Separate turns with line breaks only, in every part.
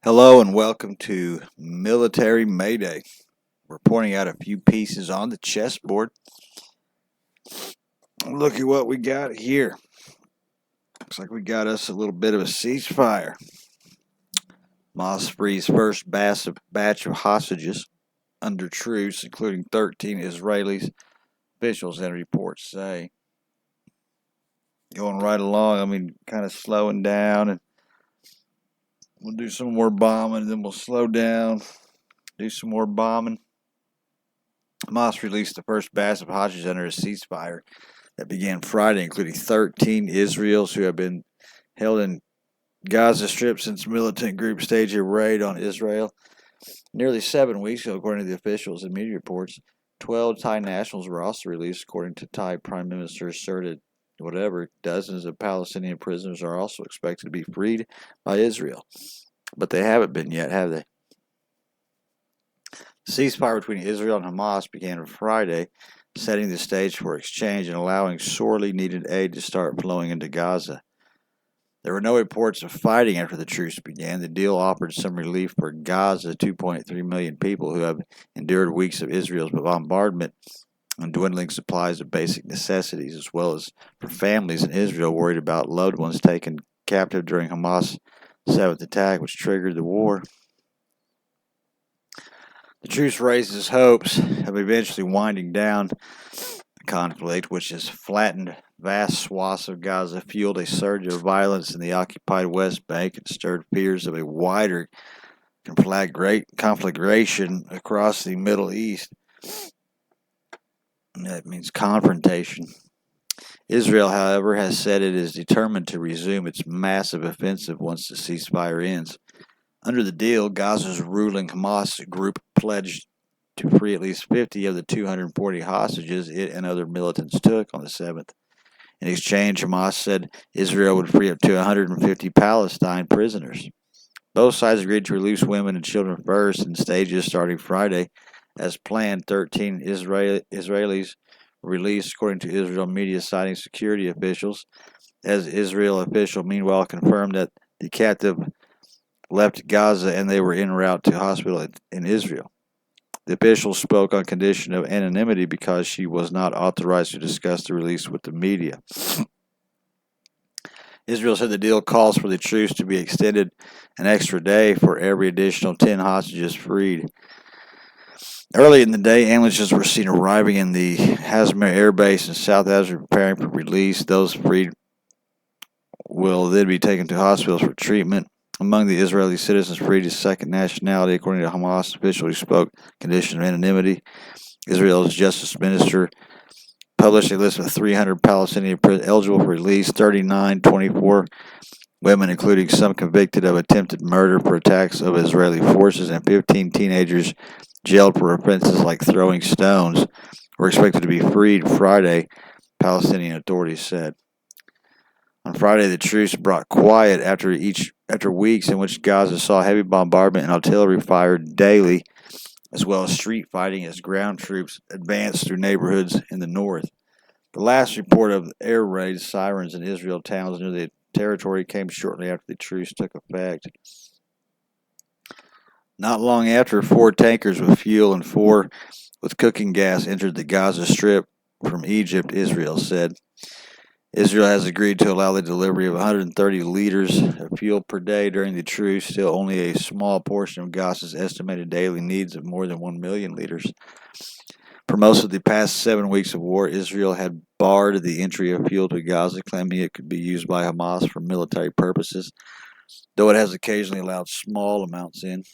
Hello and welcome to Military Mayday. We're pointing out a few pieces on the chessboard. Look at what we got here. Looks like we got us a little bit of a ceasefire. Hamas frees first batch of hostages under truce, including 13 Israeli officials, and reports say. Going right along, kind of slowing down, and we'll do some more bombing, and then we'll slow down, do some more bombing. Hamas released the first batch of hostages under a ceasefire that began Friday, including 13 Israelis who have been held in Gaza Strip since militant groups staged a raid on Israel nearly 7 weeks ago, according to the officials and media reports. 12 Thai nationals were also released, according to Thai Prime Minister Srettha. Dozens of Palestinian prisoners are also expected to be freed by Israel, but they haven't been yet, have they? The ceasefire between Israel and Hamas began on Friday, setting the stage for exchange and allowing sorely needed aid to start flowing into Gaza. There were no reports of fighting after the truce began. The deal offered some relief for Gaza's 2.3 million people who have endured weeks of Israel's bombardment and dwindling supplies of basic necessities, as well as for families in Israel worried about loved ones taken captive during Hamas' 7th attack, which triggered the war. The truce raises hopes of eventually winding down the conflict, which has flattened vast swaths of Gaza, fueled a surge of violence in the occupied West Bank, and stirred fears of a wider conflagration across the Middle East. That means confrontation. Israel, however, has said it is determined to resume its massive offensive once the ceasefire ends. Under the deal, Gaza's ruling Hamas group pledged to free at least 50 of the 240 hostages it and other militants took on the 7th. In exchange, Hamas said Israel would free up to 150 Palestine prisoners. Both sides agreed to release women and children first in stages starting Friday. As planned, 13 Israelis were released, according to Israel media citing security officials, as Israel official meanwhile confirmed that the captive left Gaza and they were en route to hospital in Israel. The official spoke on condition of anonymity because she was not authorized to discuss the release with the media. Israel said the deal calls for the truce to be extended an extra day for every additional 10 hostages freed. Early in the day, ambulances were seen arriving in the Hazmir Air Base in South Africa preparing for release. Those freed will then be taken to hospitals for treatment. Among the Israeli citizens freed is second nationality, according to Hamas official who spoke condition of anonymity. Israel's justice minister published a list of 300 Palestinian prisoners eligible for release, 39, 24 women, including some convicted of attempted murder for attacks of Israeli forces, and 15 teenagers jailed for offenses like throwing stones, were expected to be freed Friday, Palestinian authorities said. On Friday, the truce brought quiet after weeks in which Gaza saw heavy bombardment and artillery fire daily, as well as street fighting as ground troops advanced through neighborhoods in the north. The last report of air raids, sirens in Israel towns near the territory came shortly after the truce took effect. Not long after, 4 tankers with fuel and 4 with cooking gas entered the Gaza Strip from Egypt, Israel said. Israel has agreed to allow the delivery of 130 liters of fuel per day during the truce, still only a small portion of Gaza's estimated daily needs of more than 1 million liters. For most of the past 7 weeks of war, Israel had barred the entry of fuel to Gaza, claiming it could be used by Hamas for military purposes, though it has occasionally allowed small amounts in.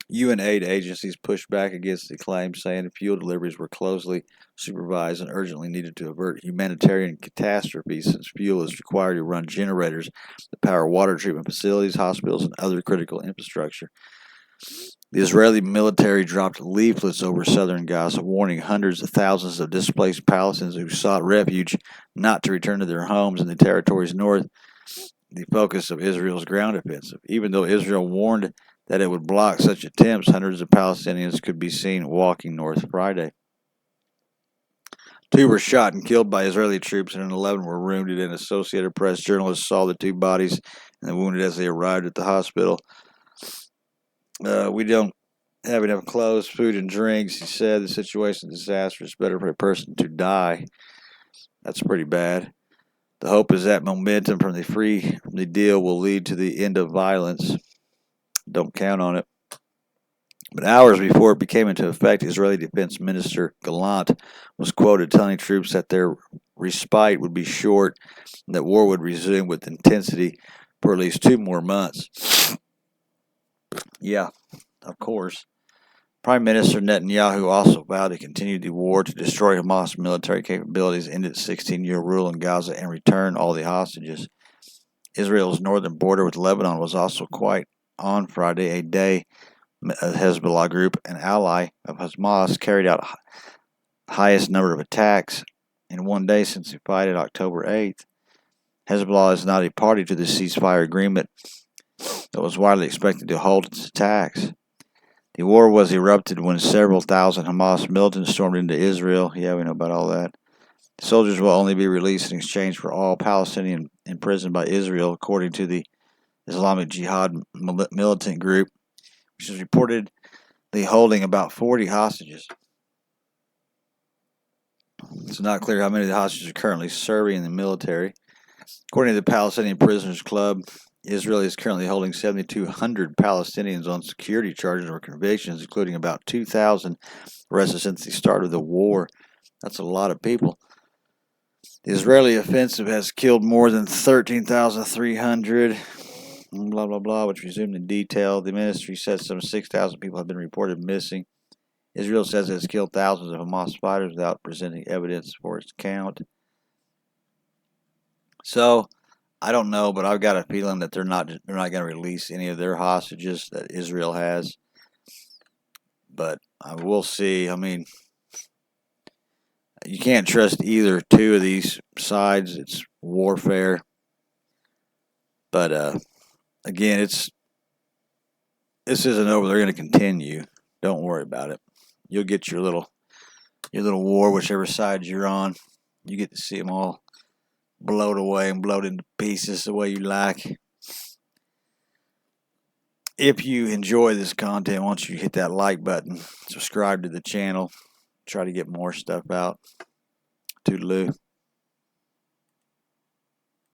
UN aid agencies pushed back against the claim, saying fuel deliveries were closely supervised and urgently needed to avert humanitarian catastrophes, since fuel is required to run generators that power water treatment facilities, hospitals, and other critical infrastructure. The Israeli military dropped leaflets over southern Gaza, warning hundreds of thousands of displaced Palestinians who sought refuge not to return to their homes in the territories north, the focus of Israel's ground offensive. Even though Israel warned that it would block such attempts, hundreds of Palestinians could be seen walking north Friday. 2 were shot and killed by Israeli troops, and 11 were wounded. An Associated Press journalist saw the 2 bodies and the wounded as they arrived at the hospital. We don't have enough clothes, food, and drinks. He said the situation is disastrous. Better for a person to die. That's pretty bad. The hope is that momentum from the deal will lead to the end of violence. Don't count on it. But hours before it became into effect, Israeli Defense Minister Gallant was quoted telling troops that their respite would be short and that war would resume with intensity for at least 2 more months. Yeah, of course. Prime Minister Netanyahu also vowed to continue the war to destroy Hamas military capabilities, end its 16-year rule in Gaza, and return all the hostages. Israel's northern border with Lebanon was also quiet on Friday, a day Hezbollah group, an ally of Hamas, carried out highest number of attacks in one day since the fight on October 8th. Hezbollah is not a party to the ceasefire agreement that was widely expected to halt its attacks. The war was erupted when several thousand Hamas militants stormed into Israel. Yeah, we know about all that. The soldiers will only be released in exchange for all Palestinians imprisoned by Israel, according to the Islamic Jihad militant group, which is reportedly holding about 40 hostages. It's not clear how many of the hostages are currently serving in the military. According to the Palestinian Prisoners Club, Israel is currently holding 7,200 Palestinians on security charges or convictions, including about 2,000 arrested since the start of the war. That's a lot of people. The Israeli offensive has killed more than 13,300, blah, blah, blah, which resumed in detail. The ministry says some 6,000 people have been reported missing. Israel says it has killed thousands of Hamas fighters without presenting evidence for its count. So, I don't know, but I've got a feeling that they're not going to release any of their hostages that Israel has. But we'll see. I mean, you can't trust either two of these sides. It's warfare. But again, this isn't over. They're going to continue. Don't worry about it. You'll get your little war, whichever side you're on. You get to see them all blowed away and blowed into pieces the way you like. If you enjoy this content, why don't you hit that like button, subscribe to the channel, try to get more stuff out. Toodaloo.